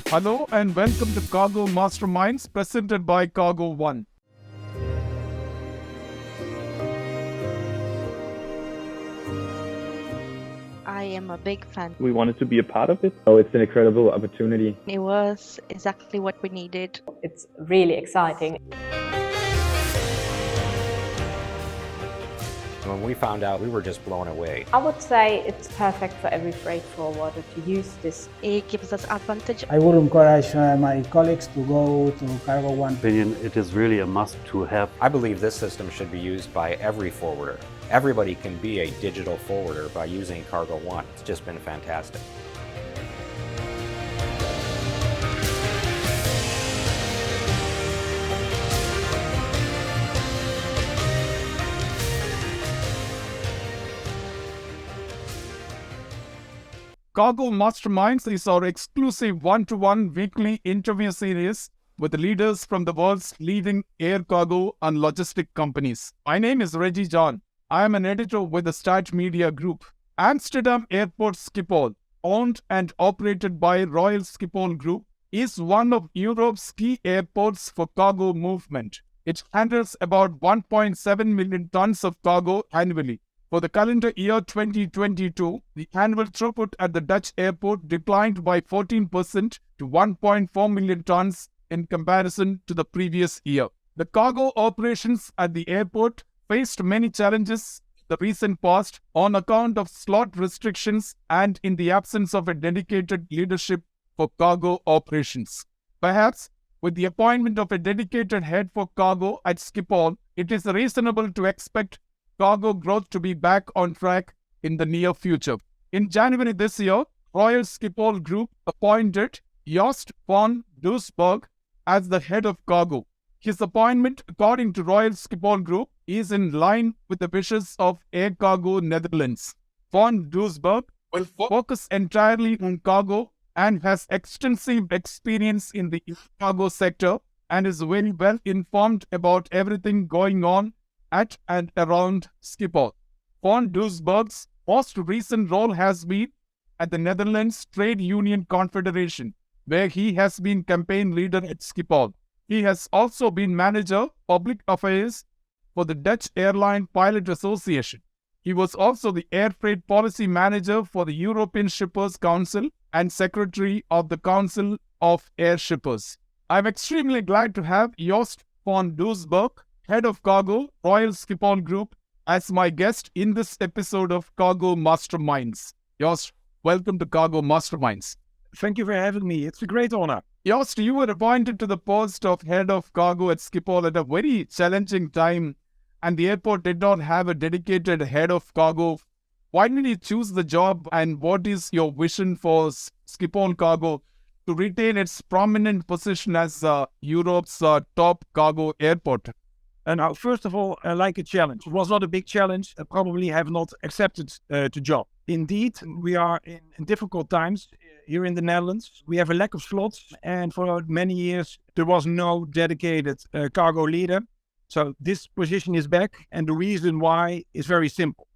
Hello and welcome to Cargo Masterminds presented by Cargo.one. I am a big fan. We wanted to be a part of it. So it's an incredible opportunity. It was exactly what we needed. It's really exciting. When we found out, we were just blown away. I would say it's perfect for every freight forwarder to use this. It gives us advantage. I would encourage my colleagues to go to Cargo.one. Opinion, it is really a must to have. I believe this system should be used by every forwarder. Everybody can be a digital forwarder by using Cargo.one. It's just been fantastic. Cargo Masterminds is our exclusive one-to-one weekly interview series with the leaders from the world's leading air cargo and logistic companies. My name is Reji. I am an editor with the Stat Media Group. Amsterdam Airport Schiphol, owned and operated by Royal Schiphol Group, is one of Europe's key airports for cargo movement. It handles about 1.7 million tons of cargo annually. For the calendar year 2022, the annual throughput at the Dutch airport declined by 14% to 1.4 million tons in comparison to the previous year. The cargo operations at the airport faced many challenges in the recent past on account of slot restrictions and in the absence of a dedicated leadership for cargo operations. Perhaps, with the appointment of a dedicated head for cargo at Schiphol, it is reasonable to expect cargo growth to be back on track in the near future. In January this year, Royal Schiphol Group appointed Joost van Doesburg as the head of cargo. His appointment, according to Royal Schiphol Group, is in line with the wishes of Air Cargo Netherlands. Van Doesburg will focus entirely on cargo and has extensive experience in the cargo sector and is very well informed about everything going on at and around Schiphol. Van Doesburg's most recent role has been at the Netherlands Trade Union Confederation, where he has been campaign leader at Schiphol. He has also been manager public affairs for the Dutch Airline Pilot Association. He was also the air freight policy manager for the European Shippers Council and secretary of the Council of Air Shippers. I'm extremely glad to have Joost van Doesburg, head of cargo, Royal Schiphol Group, as my guest in this episode of Cargo Masterminds. Joost, welcome to Cargo Masterminds. Thank you for having me. It's a great honor. Joost, you were appointed to the post of head of cargo at Schiphol at a very challenging time, and the airport did not have a dedicated head of cargo. Why did you choose the job, and what is your vision for Schiphol Cargo to retain its prominent position as Europe's top cargo airport? And now, first of all, I like a challenge. It was not a big challenge. I probably have not accepted the job. Indeed, we are in difficult times here in the Netherlands. We have a lack of slots, and for many years there was no dedicated cargo leader. So this position is back, and the reason why is very simple.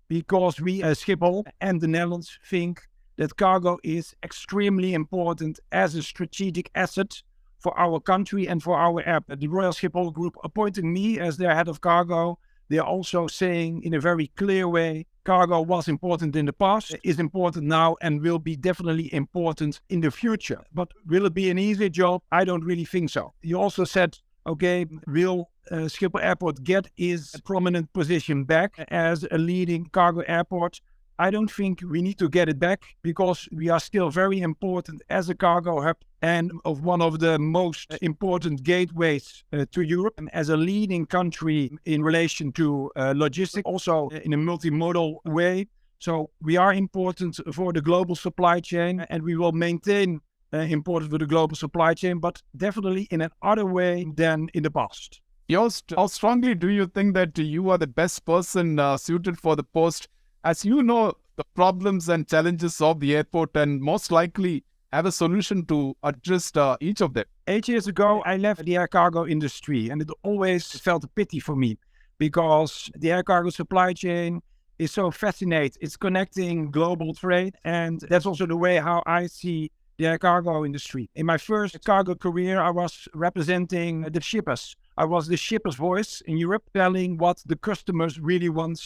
Because we as Schiphol and the Netherlands think that cargo is extremely important as a strategic asset for our country and for our airport. The Royal Schiphol Group appointing me as their head of cargo. They are also saying in a very clear way, cargo was important in the past, is important now, and will be definitely important in the future. But will it be an easy job? I don't really think so. You also said, okay, will Schiphol Airport get its prominent position back as a leading cargo airport? I don't think we need to get it back because we are still very important as a cargo hub and of one of the most important gateways to Europe, and as a leading country in relation to logistics, also in a multimodal way. So we are important for the global supply chain, and we will maintain important for the global supply chain, but definitely in another way than in the past. Joost, how strongly do you think that you are the best person suited for the post, as you know the problems and challenges of the airport and most likely have a solution to address each of them? 8 years ago, I left the air cargo industry, and it always felt a pity for me because the air cargo supply chain is so fascinating. It's connecting global trade, and that's also the way how I see the air cargo industry. In my first cargo career, I was representing the shippers. I was the shipper's voice in Europe, telling what the customers really want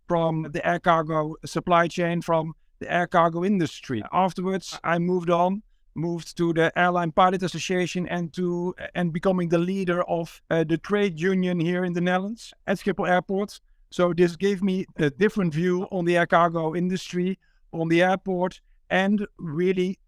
from the air cargo supply chain, from the air cargo industry. Afterwards, I moved to the Airline Pilot Association and becoming the leader of the trade union here in the Netherlands at Schiphol Airport. So this gave me a different view on the air cargo industry, on the airport, and really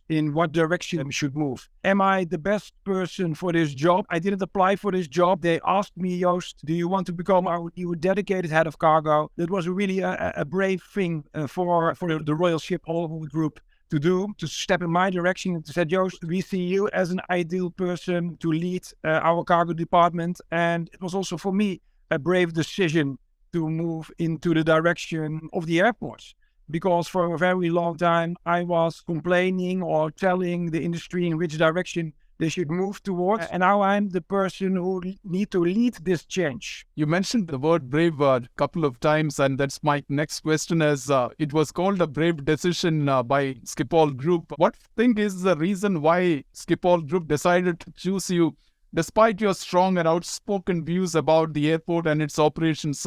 in what direction we should move. Am I the best person for this job? I didn't apply for this job. They asked me, Joost, do you want to become our new dedicated head of cargo? That was really a brave thing for the Royal Schiphol Group to do, to step in my direction and to say, Joost, we see you as an ideal person to lead our cargo department. And it was also for me a brave decision to move into the direction of the airports. Because for a very long time, I was complaining or telling the industry in which direction they should move towards. And now I'm the person who need to lead this change. You mentioned the word brave a couple of times, and that's my next question as it was called a brave decision by Schiphol Group. What think is the reason why Schiphol Group decided to choose you, despite your strong and outspoken views about the airport and its operations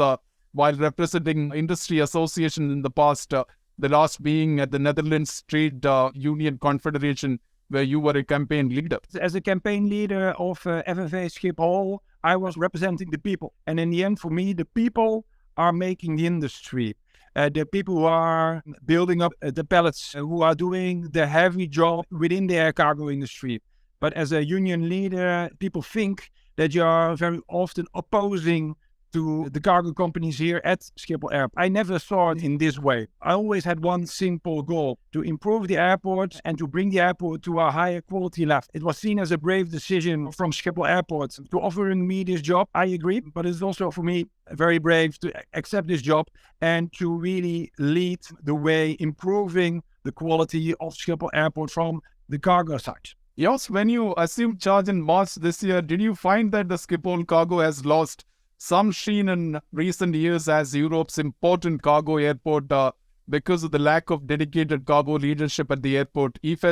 while representing industry association in the past, the last being at the Netherlands Trade Union Confederation, where you were a campaign leader? As a campaign leader of FNV Schiphol, I was representing the people. And in the end, for me, the people are making the industry. The people who are building up the pallets, who are doing the heavy job within the air cargo industry. But as a union leader, people think that you are very often opposing to the cargo companies here at Schiphol Airport. I never saw it in this way. I always had one simple goal: to improve the airport and to bring the airport to a higher quality level. It was seen as a brave decision from Schiphol Airport to offering me this job. I agree, but it's also for me very brave to accept this job and to really lead the way, improving the quality of Schiphol Airport from the cargo side. Yes, when you assumed charge in March this year, did you find that the Schiphol Cargo has lost some sheen in recent years as Europe's important cargo airport because of the lack of dedicated cargo leadership at the airport? If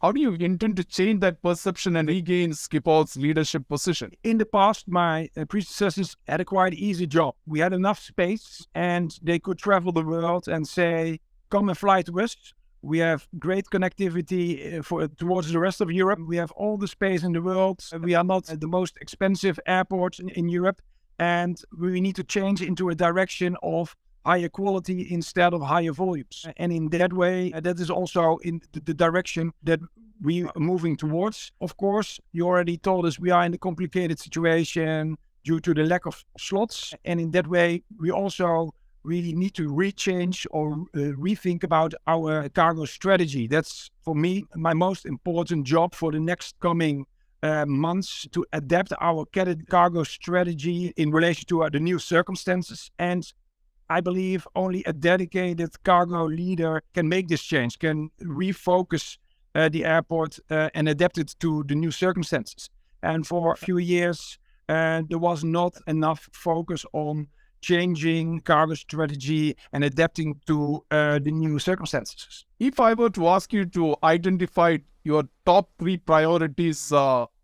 how do you intend to change that perception and regain Schiphol's leadership position? In the past, my predecessors had a quite easy job. We had enough space and they could travel the world and say, come and fly to us. We have great connectivity towards the rest of Europe. We have all the space in the world. We are not the most expensive airport in Europe. And we need to change into a direction of higher quality instead of higher volumes. And in that way, that is also in the direction that we are moving towards. Of course, you already told us we are in a complicated situation due to the lack of slots. And in that way, we also really need to rechange or rethink about our cargo strategy. That's, for me, my most important job for the next coming months, to adapt our cargo strategy in relation to the new circumstances. And I believe only a dedicated cargo leader can make this change, can refocus the airport and adapt it to the new circumstances. And for a few years, there was not enough focus on changing cargo strategy and adapting to the new circumstances. If I were to ask you to identify your top 3 priorities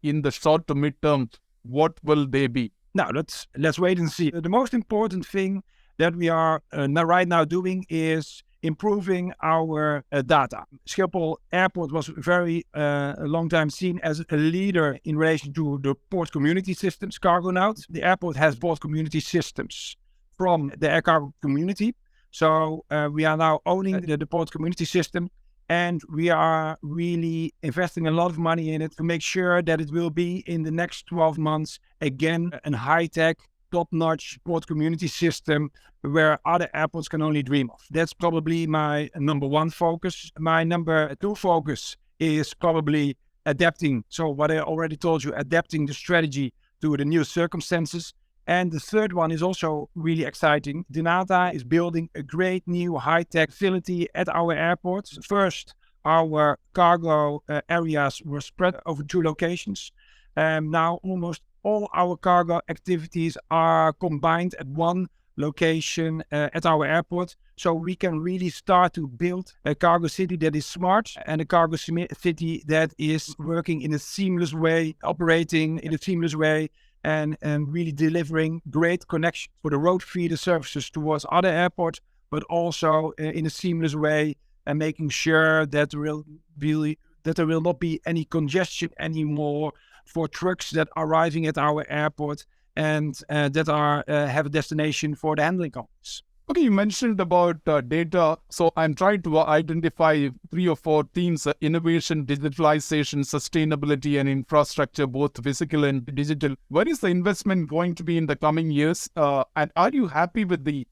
in the short to mid-term, what will they be? Now, let's wait and see. The most important thing that we are right now doing is improving our data. Schiphol Airport was very a long time seen as a leader in relation to the port community systems, Cargonaut. The airport has port community systems from the air cargo community. So we are now owning the port community system, and we are really investing a lot of money in it to make sure that it will be in the next 12 months, again, a high-tech, top-notch port community system where other airports can only dream of. That's probably my number 1 focus. My number 2 focus is probably adapting. So what I already told you, adapting the strategy to the new circumstances. And the third one is also really exciting. Denata is building a great new high-tech facility at our airports. First, our cargo areas were spread over 2 locations. Now almost all our cargo activities are combined at one location at our airport. So we can really start to build a cargo city that is smart and a cargo city that is working in a seamless way, operating in a seamless way, and really delivering great connection for the road feeder services towards other airports, but also in a seamless way, and making sure that there will not be any congestion anymore for trucks that are arriving at our airport and that are have a destination for the handling companies. Okay, you mentioned about data. So I'm trying to identify 3 or 4 themes: innovation, digitalization, sustainability, and infrastructure, both physical and digital. Where is the investment going to be in the coming years? And are you happy with the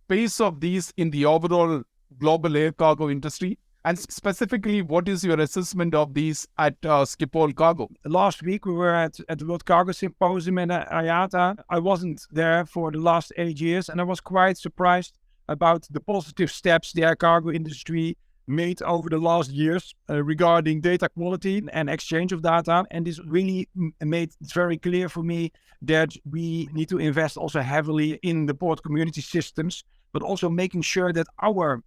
pace of these in the overall global air cargo industry? And specifically, what is your assessment of these at Schiphol Cargo? Last week, we were at the World Cargo Symposium in IATA. I wasn't there for the last 8 years, and I was quite surprised about the positive steps the air cargo industry made over the last years regarding data quality and exchange of data. And this really made it very clear for me that we need to invest also heavily in the port community systems, but also making sure that our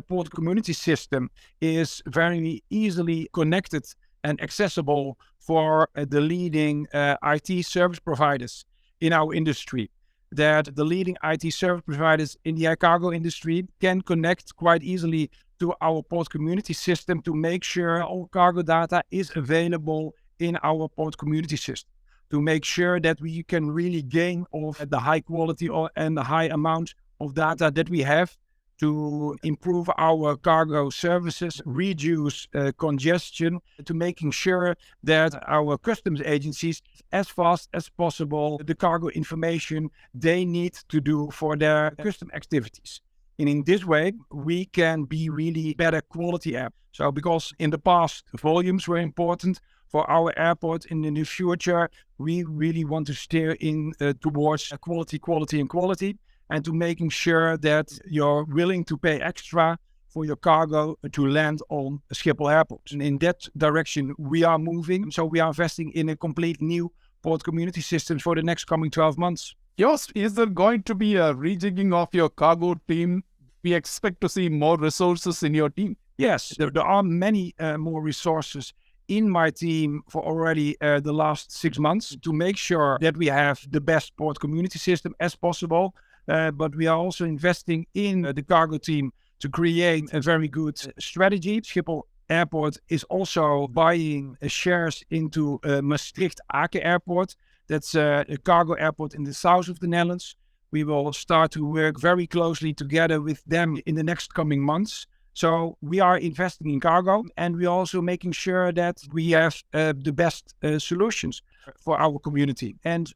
port community system is very easily connected and accessible for the leading IT service providers in our industry. That the leading IT service providers in the air cargo industry can connect quite easily to our port community system to make sure all cargo data is available in our port community system, to make sure that we can really gain off the high quality and the high amount of data that we have, to improve our cargo services, reduce congestion, to making sure that our customs agencies, as fast as possible, the cargo information they need to do for their custom activities. And in this way, we can be really better quality app. So because in the past, volumes were important for our airport, in the future, we really want to steer in towards quality, and to making sure that you're willing to pay extra for your cargo to land on Schiphol Airport. And in that direction, we are moving. So we are investing in a complete new port community system for the next coming 12 months. Joost, is there going to be a rejigging of your cargo team? We expect to see more resources in your team. Yes, there are many more resources in my team for already the last 6 months to make sure that we have the best port community system as possible. But we are also investing in the cargo team to create a very good strategy. Schiphol Airport is also buying shares into Maastricht-Aken Airport. That's a cargo airport in the south of the Netherlands. We will start to work very closely together with them in the next coming months. So we are investing in cargo, and we are also making sure that we have the best solutions for our community. And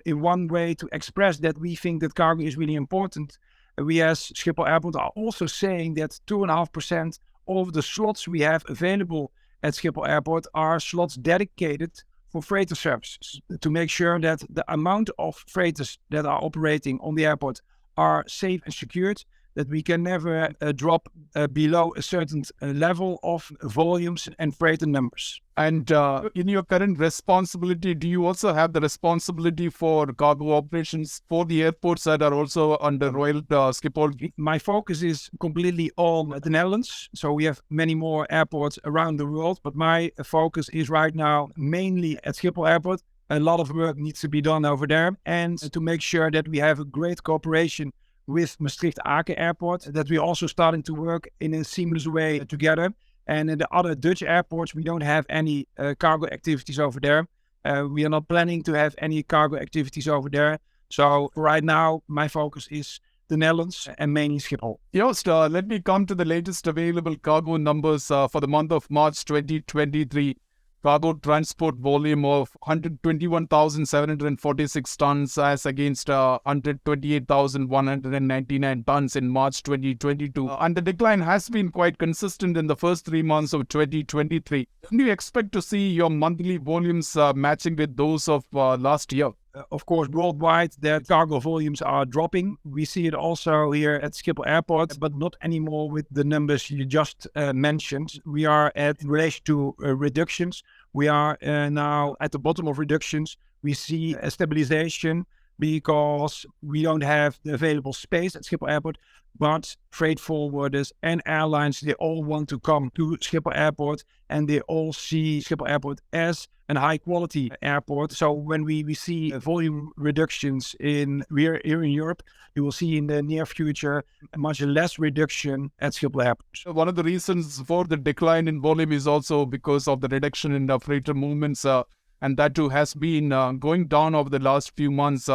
in one way to express that we think that cargo is really important, we as Schiphol Airport are also saying that 2.5% of the slots we have available at Schiphol Airport are slots dedicated for freighter services, to make sure that the amount of freighters that are operating on the airport are safe and secured, that we can never drop below a certain level of volumes and freighter numbers. And in your current responsibility, do you also have the responsibility for cargo operations for the airports that are also under Royal Schiphol? My focus is completely on the Netherlands. So we have many more airports around the world, but my focus is right now mainly at Schiphol Airport. A lot of work needs to be done over there, and to make sure that we have a great cooperation with Maastricht-Aken Airport, that we're also starting to work in a seamless way together. And in the other Dutch airports, we don't have any cargo activities over there. We are not planning to have any cargo activities over there. So right now, my focus is the Netherlands and mainly Schiphol. Joost, let me come to the latest available cargo numbers for the month of March 2023. Cargo transport volume of 121,746 tons as against 128,199 tons in March 2022. And the decline has been quite consistent in the first 3 months of 2023. Do you expect to see your monthly volumes matching with those of last year? Of course, worldwide, that cargo volumes are dropping. We see it also here at Schiphol Airport, but not anymore with the numbers you just mentioned. We are in relation to reductions. We are now at the bottom of reductions. We see a stabilization. because we don't have the available space at Schiphol Airport. But freight forwarders and airlines, they all want to come to Schiphol Airport, and they all see Schiphol Airport as a high quality airport. So when we see volume reductions here in Europe, you will see in the near future much less reduction at Schiphol Airport. One of the reasons for the decline in volume is also because of the reduction in the freighter movements, and that too has been going down over the last few months.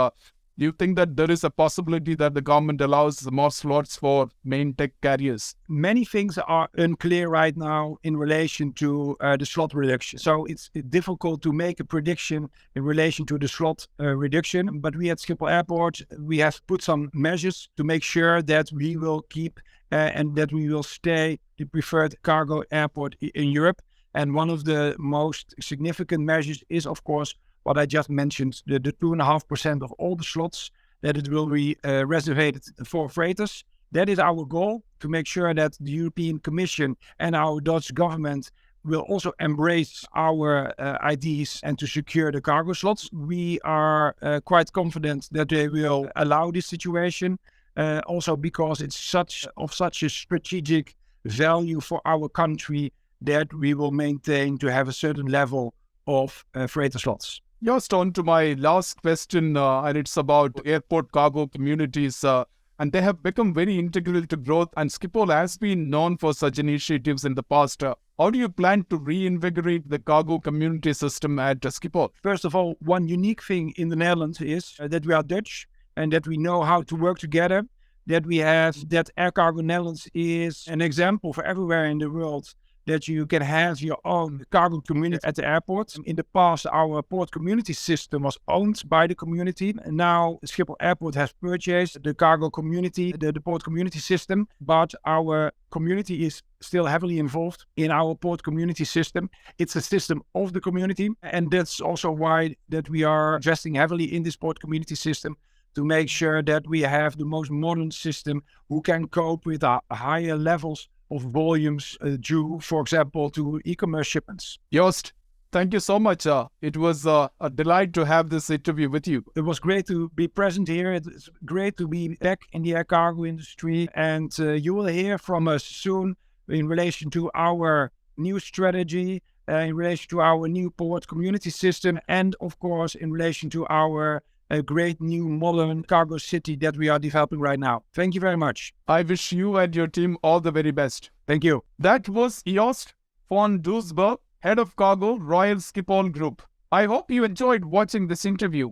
Do you think that there is a possibility that the government allows more slots for main tech carriers? Many things are unclear right now in relation to the slot reduction. So it's difficult to make a prediction in relation to the slot reduction. But we at Schiphol Airport, we have put some measures to make sure that we will keep and that we will stay the preferred cargo airport in Europe. And one of the most significant measures is, of course, what I just mentioned, the 2.5% of all the slots, that it will be reserved for freighters. That is our goal, to make sure that the European Commission and our Dutch government will also embrace our ideas and to secure the cargo slots. We are quite confident that they will allow this situation, also because it's such a strategic value for our country that we will maintain to have a certain level of freighter slots. Just on to my last question, and it's about airport cargo communities, and they have become very integral to growth, and Schiphol has been known for such initiatives in the past. How do you plan to reinvigorate the cargo community system at Schiphol? First of all, one unique thing in the Netherlands is that we are Dutch and that we know how to work together, that Air Cargo Netherlands is an example for everywhere in the world, that you can have your own cargo community at the airport. In the past, our port community system was owned by the community. And now Schiphol Airport has purchased the cargo community, the port community system. But our community is still heavily involved in our port community system. It's a system of the community. And that's also why that we are investing heavily in this port community system, to make sure that we have the most modern system who can cope with higher levels of volumes due, for example, to e-commerce shipments. Joost, thank you so much. It was a delight to have this interview with you. It was great to be present here. It's great to be back in the air cargo industry. And you will hear from us soon in relation to our new strategy, in relation to our new port community system, and of course, in relation to our a great new modern cargo city that we are developing right now. Thank you very much. I wish you and your team all the very best. Thank you. That was Joost van Doesburg, Head of Cargo, Royal Schiphol Group. I hope you enjoyed watching this interview.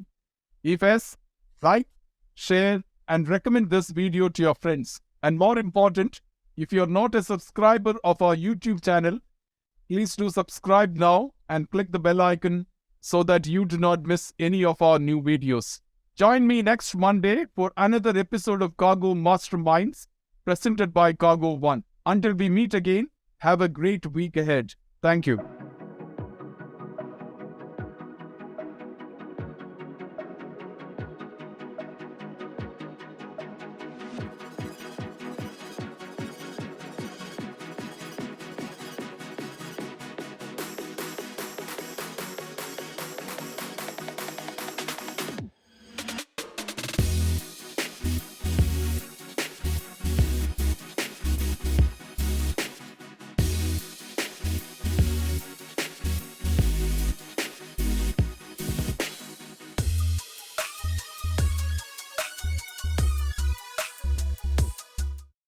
If yes, like, share, and recommend this video to your friends. And more important, if you're not a subscriber of our YouTube channel, please do subscribe now and click the bell icon so that you do not miss any of our new videos. Join me next Monday for another episode of Cargo Masterminds, presented by Cargo.one. Until we meet again, have a great week ahead. Thank you.